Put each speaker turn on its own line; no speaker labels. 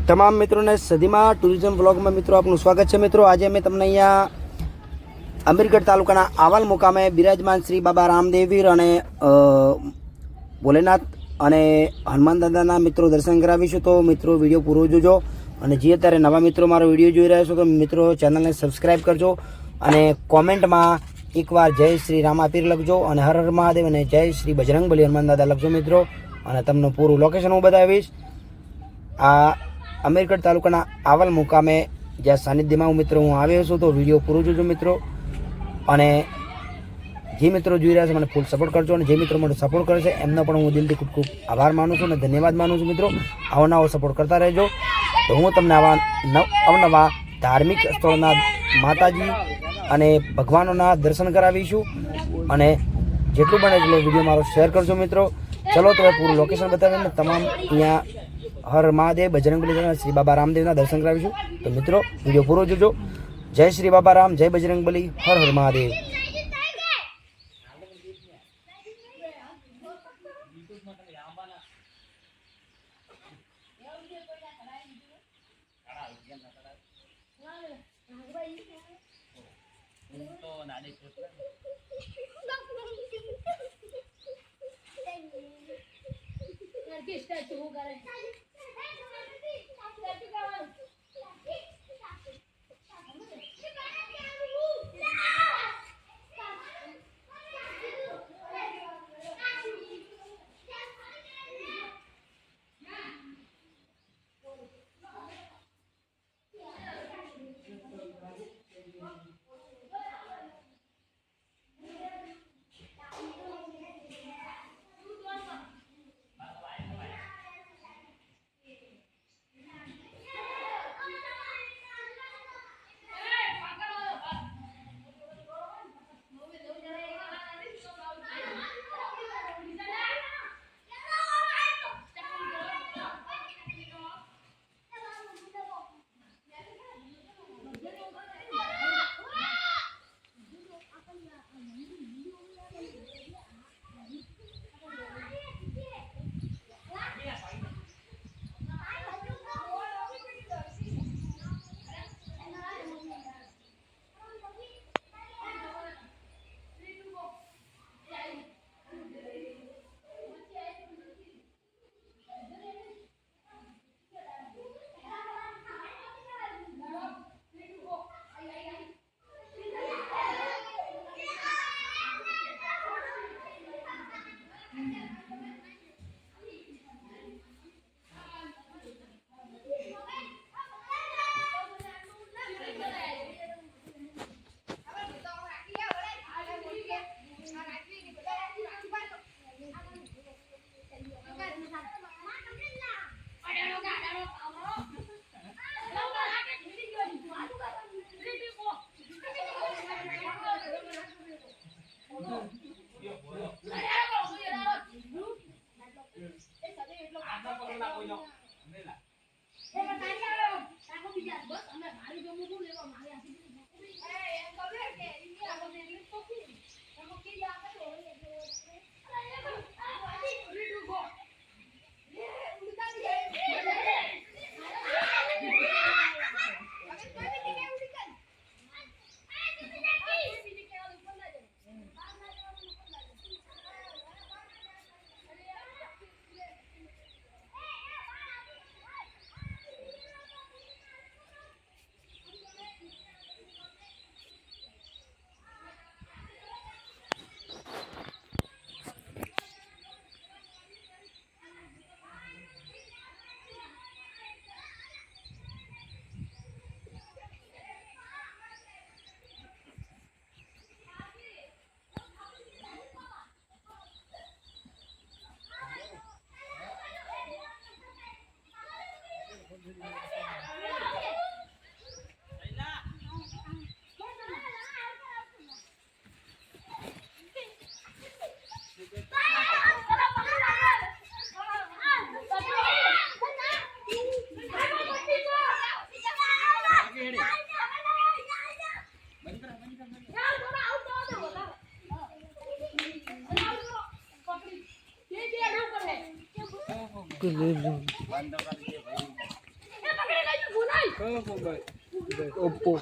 તમામ મિત્રોને સદીમાં ટુરિઝમ બ્લોગમાં મિત્રો આપનું સ્વાગત છે। મિત્રો આજે અમે તમને અહીંયા અમીરગઢ તાલુકાના આવાલ મુકામે બિરાજમાન શ્રી બાબા રામદેવવીર અને ભોલેનાથ અને હનુમાન દાદાના મિત્રો દર્શન કરાવીશું। તો મિત્રો વિડીયો પૂરો જોજો અને જે અત્યારે નવા મિત્રો મારો વિડીયો જોઈ રહ્યા છો તો મિત્રો ચેનલને સબસ્ક્રાઈબ કરજો અને કોમેન્ટમાં એકવાર જય શ્રી રામાપીર લખજો અને હર હર મહાદેવ અને જય શ્રી બજરંગબલી હનુમાન દાદા લખજો મિત્રો। અને તમને પૂરું લોકેશન હું બતાવીશ। આ અમીરગઢ તાલુકાના આવાલ મુકામે જ્યાં સાનિધ્યમાં મિત્રો હું આવ્યો છું તો વિડીયો પૂરો જોજો મિત્રો। અને જે મિત્રો જોઈ રહ્યા છે મને ફૂલ સપોર્ટ કરજો અને જે મિત્રો મને સપોર્ટ કરે છે એમનો પણ હું દિલથી ખૂબ ખૂબ આભાર માનું છું અને ધન્યવાદ માનું છું મિત્રો। આવો નવો સપોર્ટ કરતા રહેજો તો હું તમને આવા અવનવા ધાર્મિક સ્થળોના માતાજી અને ભગવાનોના દર્શન કરાવીશું અને જેટલું બને એટલો વિડીયો મારો શેર કરજો મિત્રો। ચલો તો પૂરું લોકેશન બતાવીને તમામ અહીંયા હર મહાદેવ બજરંગબલી શ્રી બાબા રામદેવના દર્શન કરાવીશું। તો મિત્રો વિડીયો પૂરો જોજો। જય શ્રી બાબા રામ, જય બજરંગબલી, હર હર મહાદેવ।
કયો મોબાઈલ
ઓપ્પો